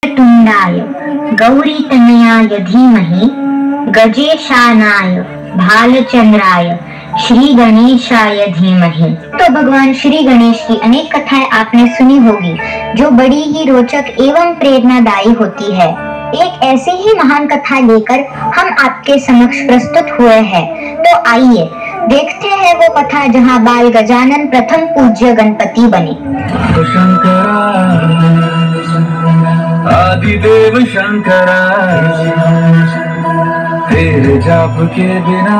तुंडाय गौरीतनयाय धीमहि गजेशानाय भालचंद्राय श्री गणेशाय धीमहि। तो भगवान श्री गणेश की अनेक कथाएं आपने सुनी होगी जो बड़ी ही रोचक एवं प्रेरणादायी होती है। एक ऐसी ही महान कथा लेकर हम आपके समक्ष प्रस्तुत हुए हैं। तो आइए देखते हैं वो कथा जहां बाल गजानन प्रथम पूज्य गणपति बने। आदिदेव शंकरा तेरे जाप के बिना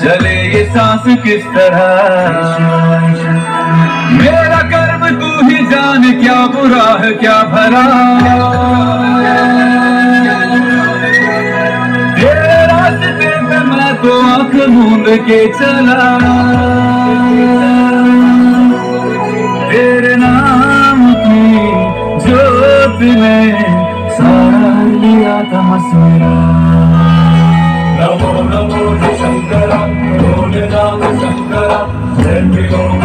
चले ये सांस किस तरह। मेरा कर्म तू ही जान, क्या बुरा है क्या भला। तेरे रास्ते पे मैं तो आंख मूंद के चला। तेरे नाम की जोत में सारा लिया तमस मेरा। नमो नमो शंकरा भोलेनाथ शंकरा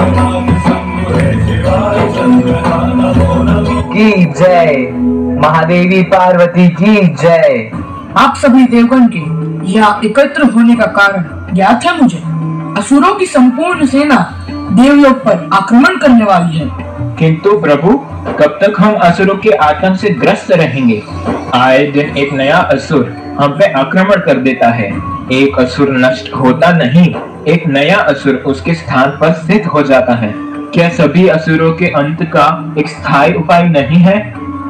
नाथ शंभु शिवाय शंकरा। नमो नमो की जय, महादेवी पार्वती की जय। आप सभी देवगण के यहाँ एकत्र होने का कारण ज्ञात है मुझे। असुरों की संपूर्ण सेना देवलोक पर आक्रमण करने वाली है। किंतु प्रभु, कब तक हम असुरों के आतंक से ग्रस्त रहेंगे? आए दिन एक नया असुर हम पे आक्रमण कर देता है। एक असुर नष्ट होता नहीं, एक नया असुर उसके स्थान पर स्थित हो जाता है। क्या सभी असुरों के अंत का एक स्थायी उपाय नहीं है?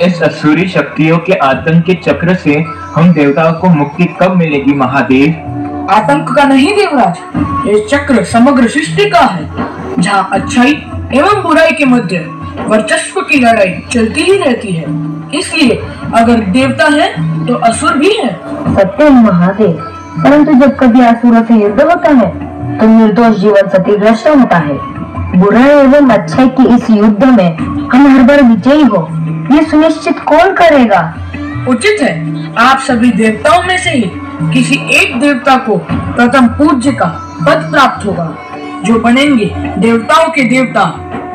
इस असुरी शक्तियों के आतंक के चक्र से हम देवताओं को मुक्ति कब मिलेगी महादेव? आतंक का नहीं देवराज, ये चक्र समग्र सृष्टि का है, जहाँ अच्छाई एवं बुराई के मध्य वर्चस्व की लड़ाई चलती ही रहती है। इसलिए अगर देवता है तो असुर भी है। सत्य महादेव, परंतु जब कभी असुरों से युद्ध होता है तो निर्दोष जीवन क्षतिग्रस्त होता है। बुराई एवं अच्छाई की इस युद्ध में हम हर बार विजयी हो, ये सुनिश्चित कौन करेगा? उचित है, आप सभी देवताओं में से ही किसी एक देवता को प्रथम पूज्य का पद प्राप्त होगा, जो बनेंगे देवताओं के देवता,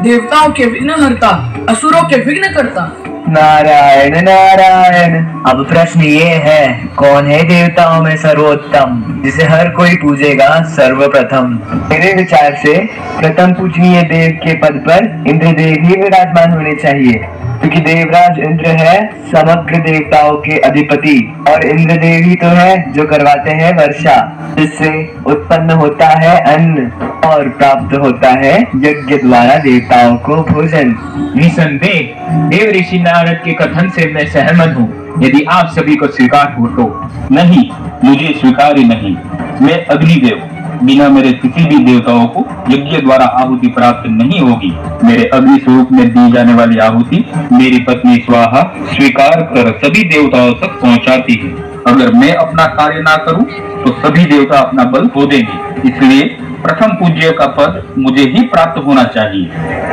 देवताओं के विघ्नहर्ता, असुरों के विघ्नकर्ता। नारायण नारायण। अब प्रश्न ये है, कौन है देवताओं में सर्वोत्तम, जिसे हर कोई पूजेगा सर्वप्रथम? मेरे विचार से प्रथम पूजनीय देव के पद पर इंद्रदेव ही विराजमान होने चाहिए, क्योंकि देवराज इंद्र है समग्र देवताओं के अधिपति, और इंद्रदेव ही तो है जो करवाते हैं वर्षा, जिससे उत्पन्न होता है अन्न और प्राप्त होता है यज्ञ द्वारा देवताओं को भोजन। निसंदेह देव ऋषि नारद के कथन से मैं सहमत हूँ, यदि आप सभी को स्वीकार हो तो। नहीं, मुझे स्वीकार ही नहीं। मैं अग्निदेव, बिना मेरे किसी भी देवताओं को यज्ञ द्वारा आहुति प्राप्त नहीं होगी। मेरे अग्नि स्वरूप में दी जाने वाली आहुति मेरी पत्नी स्वाहा स्वीकार कर सभी देवताओं तक पहुंचाती है। अगर मैं अपना कार्य ना करूं तो सभी देवता अपना बल खो देंगे। इसलिए प्रथम पूज्य का पद मुझे ही प्राप्त होना चाहिए।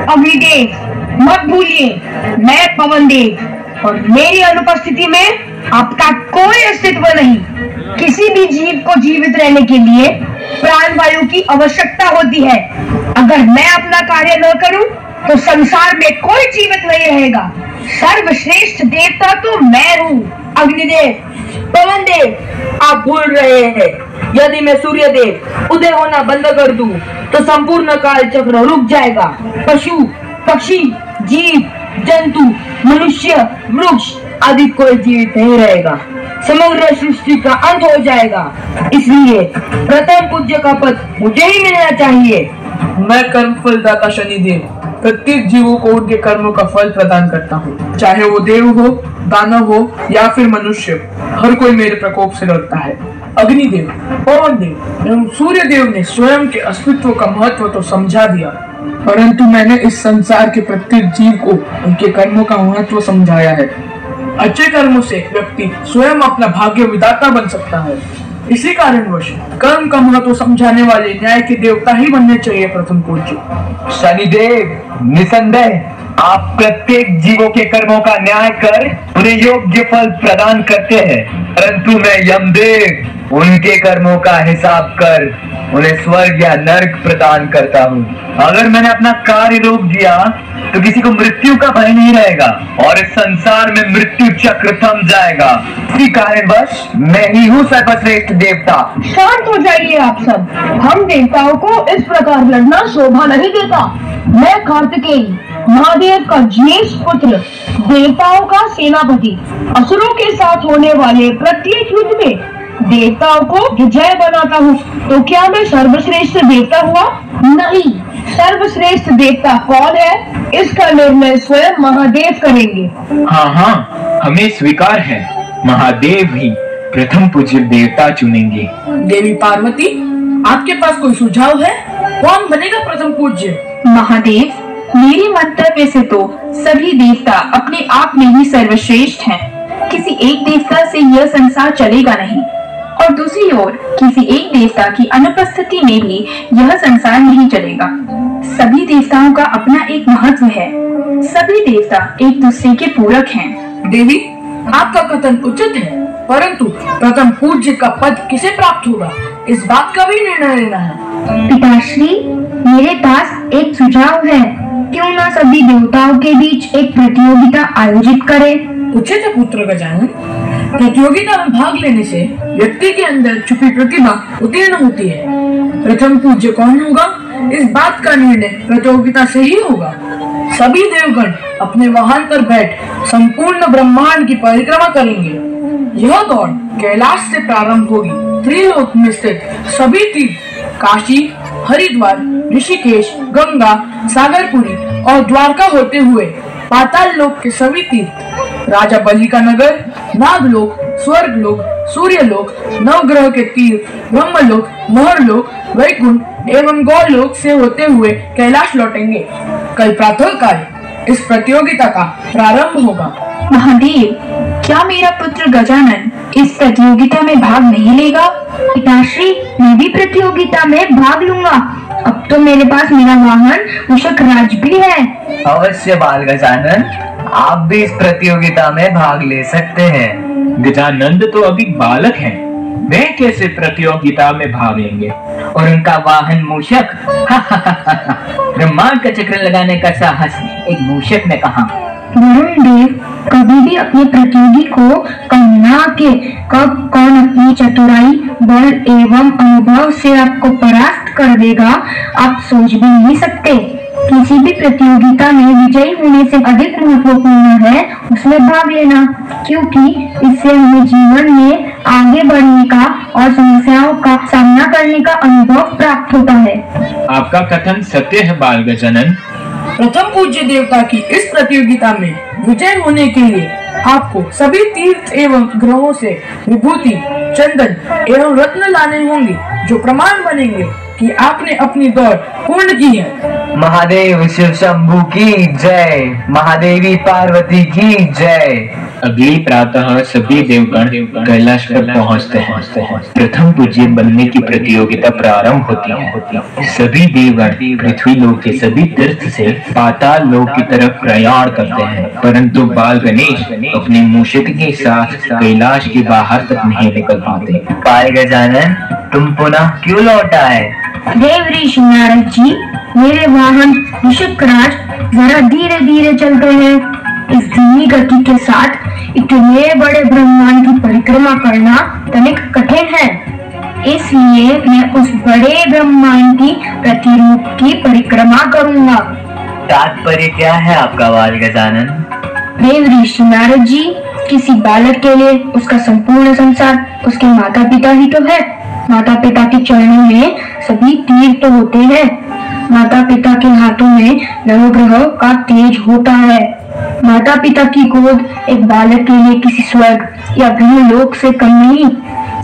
अग्निदेव मत भूलिए, मैं पवन देव और मेरी अनुपस्थिति में आपका कोई अस्तित्व नहीं। किसी भी जीव को जीवित रहने के लिए प्राण वायु की आवश्यकता होती है। अगर मैं अपना कार्य न करूं तो संसार में कोई जीवित नहीं रहेगा। सर्वश्रेष्ठ देवता तो मैं हूँ। अग्निदेव, पवन देव, आप भूल रहे हैं। यदि मैं सूर्य देव उदय होना बंद कर दूं तो संपूर्ण काल चक्र रुक जाएगा। पशु पक्षी जीव जंतु मनुष्य वृक्ष आदि कोई जीवित नहीं रहेगा। समग्र सृष्टि का अंत हो जाएगा। इसलिए प्रथम पूज्य का पद मुझे ही मिलना चाहिए। मैं कर्म फलदाता शनिदेव प्रत्येक जीवों को उनके कर्मों का फल प्रदान करता हूँ, चाहे वो देव हो, दानव हो या फिर मनुष्य। हर कोई मेरे प्रकोप से डरता है। अग्निदेव, पवन देव एवं सूर्य देव ने स्वयं के अस्तित्व का महत्व तो समझा दिया, परंतु मैंने इस संसार के प्रत्येक जीव को उनके कर्मों का महत्व समझाया है। अच्छे कर्मों से व्यक्ति स्वयं अपना भाग्य विधाता बन सकता है। इसी कारणवश कर्म का महत्व समझाने वाले न्याय के देवता ही बनने चाहिए प्रथम पूज्य। शनिदेव, निसंदेह आप प्रत्येक जीवों के कर्मों का न्याय कर उन्हें योग्य फल प्रदान करते हैं, परंतु मैं यमदेव उनके कर्मों का हिसाब कर उन्हें स्वर्ग या नर्क प्रदान करता हूँ। अगर मैंने अपना कार्य रोक दिया तो किसी को मृत्यु का भय नहीं रहेगा और इस संसार में मृत्यु चक्र थम जाएगा। इसी कारणवश मैं ही हूँ सर्वश्रेष्ठ देवता। शांत हो जाइए आप सब। हम देवताओं को इस प्रकार लड़ना शोभा नहीं देता। मैं कार्तिकेय महादेव का ज्येष्ठ पुत्र, देवताओं का सेनापति, असुरों के साथ होने वाले प्रत्येक युद्ध में देवताओं को विजय बनाता हूँ। तो क्या मैं सर्वश्रेष्ठ देवता हुआ? नहीं, सर्वश्रेष्ठ देवता कौन है इसका निर्णय स्वयं महादेव करेंगे। हाँ हाँ, हमें स्वीकार है। महादेव ही प्रथम पूज्य देवता चुनेंगे। देवी पार्वती, आपके पास कोई सुझाव है? कौन बनेगा प्रथम पूज्य? महादेव, मेरे मंतव्य से तो सभी देवता अपने आप में ही सर्वश्रेष्ठ हैं। किसी एक देवता से यह संसार चलेगा नहीं और दूसरी ओर किसी एक देवता की अनुपस्थिति में भी यह संसार नहीं चलेगा। सभी देवताओं का अपना एक महत्व है। सभी देवता एक दूसरे के पूरक हैं। देवी, आपका कथन उचित है, परंतु प्रथम पूज्य का पद किसे प्राप्त होगा, इस बात का भी निर्णय लेना है। पिताश्री, मेरे पास एक सुझाव है। क्यों ना सभी देवताओं के बीच एक प्रतियोगिता आयोजित करें? उचित है पुत्र गजानन। प्रतियोगिता में भाग लेने से व्यक्ति के अंदर छुपी प्रतिभा उत्तीर्ण होती है। प्रथम पूज्य कौन होगा, इस बात का निर्णय प्रतियोगिता से ही होगा। सभी देवगण अपने वाहन पर बैठ संपूर्ण ब्रह्मांड की परिक्रमा करेंगे। यह दौड़ कैलाश से प्रारंभ होगी। त्रिलोक में स्थित सभी तीर्थ, काशी, हरिद्वार, ऋषिकेश, गंगा, सागरपुरी और द्वारका होते हुए पाताल लोक के सभी तीर्थ, राजा बलि का नगर, नागलोक, स्वर्गलोक, सूर्यलोक, नवग्रह के तीर्थ, ब्रह्मलोक, मोहरलोक, वैकुंठ एवं गौलोक से होते हुए कैलाश लौटेंगे। कल प्रातःकाल इस प्रतियोगिता का प्रारंभ होगा। महादेव, क्या मेरा पुत्र गजानन इस प्रतियोगिता में भाग नहीं लेगा? पिताश्री, मैं भी प्रतियोगिता में भाग लूंगा। अब तो मेरे पास मेरा वाहन मूषक राज भी है। अवश्य बाल गजानन, आप भी इस प्रतियोगिता में भाग ले सकते हैं। गजानंद तो अभी बालक हैं, वे कैसे प्रतियोगिता में भाग लेंगे? और उनका वाहन मूषक? ब्रह्मांड का चक्र लगाने का साहस एक मूषक में कहा। वरुण देव कभी भी अपने प्रतियोगी को कहना के कब कौन अपनी चतुराई, बल एवं अनुभव से आपको परास्त कर देगा, आप सोच भी नहीं सकते। किसी भी प्रतियोगिता में विजयी होने से अधिक महत्वपूर्ण है उसमें भाग लेना, क्योंकि इससे हमें जीवन में आगे बढ़ने का और समस्याओं का सामना करने का अनुभव प्राप्त होता है। आपका कथन सत्य है बाल गजानन। प्रथम पूज्य देवता की इस प्रतियोगिता में विजय होने के लिए आपको सभी तीर्थ एवं ग्रहों से विभूति, चंदन एवं रत्न लाने होंगे, जो प्रमाण बनेंगे कि आपने अपनी दौड़ पूर्ण की है। महादेव शिव शंभू की जय, महादेवी पार्वती की जय। अगली प्रातः सभी देवगण कैलाश पर पहुँचते हैं। प्रथम पूज्य बनने की प्रतियोगिता प्रारंभ होती है। सभी देवगण पृथ्वी लोक के सभी तीर्थ से पाताल लोक की तरफ प्रयाण करते हैं, परंतु बाल गणेश अपने मूषक के साथ कैलाश के बाहर तक नहीं निकल पाते। बाल गजानन, तुम पुनः क्यों लौट आए? देव ऋषि नारद जी, मेरे वाहन मूषक राज जरा धीरे धीरे चलते हैं। इस धीमी गति के साथ इतने बड़े ब्रह्मांड की परिक्रमा करना तनिक कठिन है, इसलिए मैं उस बड़े ब्रह्मांड की प्रतिरूप की परिक्रमा करूंगा। तात्पर्य क्या है आपका बाल गजानन? देव ऋषि नारद जी, किसी बालक के लिए उसका संपूर्ण संसार उसके माता पिता ही तो है। माता पिता के चरणों में सभी तीर्थ तो होते हैं। माता पिता के हाथों में नवग्रह का तेज होता है। माता पिता की गोद एक बालक के लिए किसी स्वर्ग या ब्रह्मलोक से कम नहीं।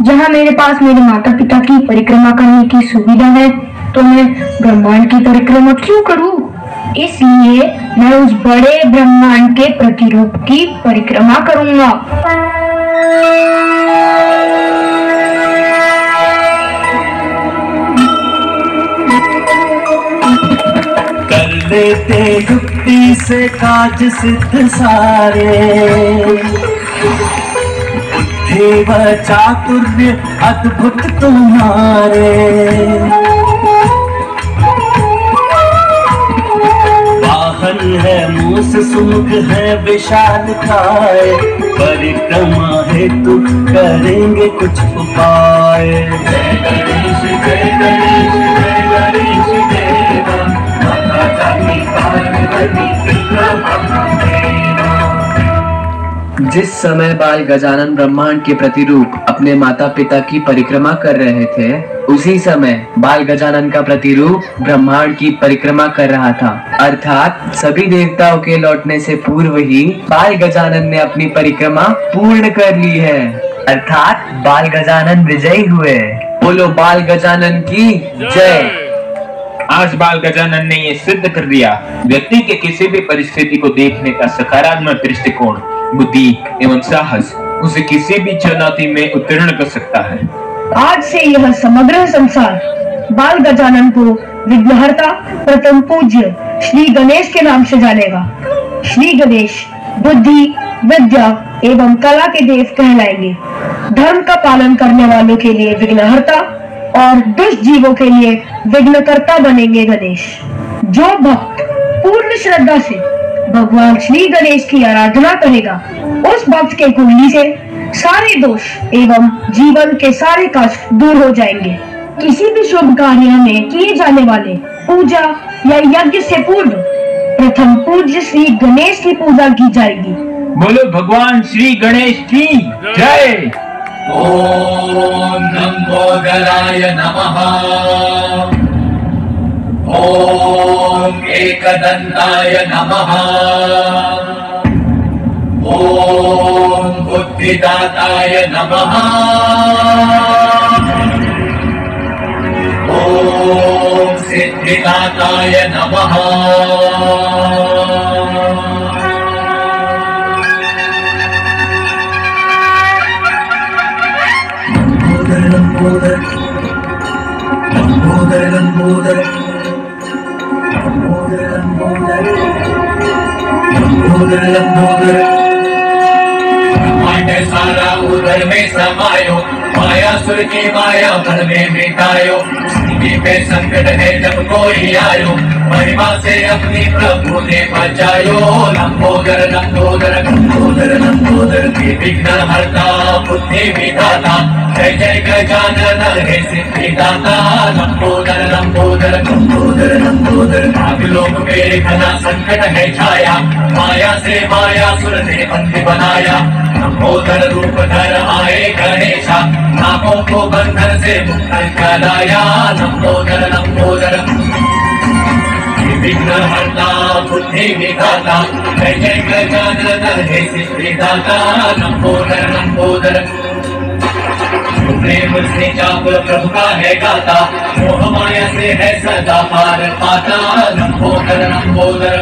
जहाँ मेरे पास मेरे माता पिता की परिक्रमा करने की सुविधा है, तो मैं ब्रह्मांड की परिक्रमा क्यों करूं? इसलिए मैं उस बड़े ब्रह्मांड के प्रतिरूप की परिक्रमा करूंगा। कर दे लेते युक्ति से काज सिद्ध सारे, बुद्धि व चातुर्य अद्भुत तुम्हारे। वाहन है मूस सुमुख है विशाल काय, परिक्रमा हेतु करेंगे कुछ उपाय। जय गणेश जय गणेश जय गणेश देवा, माता जानी पार्वती पिता देवा। जिस समय बाल गजानन ब्रह्मांड के प्रतिरूप अपने माता पिता की परिक्रमा कर रहे थे, उसी समय बाल गजानन का प्रतिरूप ब्रह्मांड की परिक्रमा कर रहा था। अर्थात सभी देवताओं के लौटने से पूर्व ही बाल गजानन ने अपनी परिक्रमा पूर्ण कर ली है। अर्थात बाल गजानन विजयी हुए। बोलो बाल गजानन की जय। आज बाल गजानन ने ये सिद्ध कर दिया, व्यक्ति के किसी भी परिस्थिति को देखने का सकारात्मक दृष्टिकोण, बुद्धि एवं साहस उसे किसी भी चुनौती में उत्तीर्ण कर सकता है। आज से यह समग्र संसार बाल गजानन को विघ्नहर्ता प्रथम पूज्य श्री गणेश के नाम से जानेगा। श्री गणेश बुद्धि, विद्या एवं कला के देव कहलाएंगे। धर्म का पालन करने वालों के लिए विघ्नहर्ता और दुष्ट जीवों के लिए विघ्नकर्ता बनेंगे गणेश। जो भक्त पूर्ण श्रद्धा से भगवान श्री गणेश की आराधना करेगा, उस भक्त के कुंडली से सारे दोष एवं जीवन के सारे कष्ट दूर हो जाएंगे। किसी भी शुभ कार्य में किए जाने वाले पूजा या यज्ञ से पूर्व प्रथम पूज्य श्री गणेश की पूजा की जाएगी। बोलो भगवान श्री गणेश की जय। ओम लंबोदराय नमः। ओम एकदंताय नमः। ओम बुद्धिदाताय नमः। ओम सिद्धिदाताय नमः। लंबोदर लंबोदर लंबोदर लंबोदर लंबोदर लंबोदर लंबोदर। ब्रह्मांड सारा उदर में समायो, माया सुर की माया मन में मिटायो। स्थिति पे संकट है जब कोई आयो, महिमा से अपनी प्रभु ने बचायो। लंबोदर लंबोदर लंबोदर लंबोदर विघ्न हरता बुद्धि विधाता, जय जय गजानन हे सिद्धिदाता। लंबोदर लंबोदर लंबोदर लंबोदर लोग मेरे घना संकट है छाया, माया से माया सुर ने बंदी बनाया। लंबोदर रूप धर आए गणेशा, नामों को बंधन से मुक्त कराया। लंबोदर लंबोदर विघ्न हरता बुद्धि विधाता, जय जय गजानन हे सिद्धिदाता। लंबोदर लंबोदर प्रेम से चाकुल प्रभु का है गाता, मोह माया से है सदा पार पाता। लंबोदर लंबोदर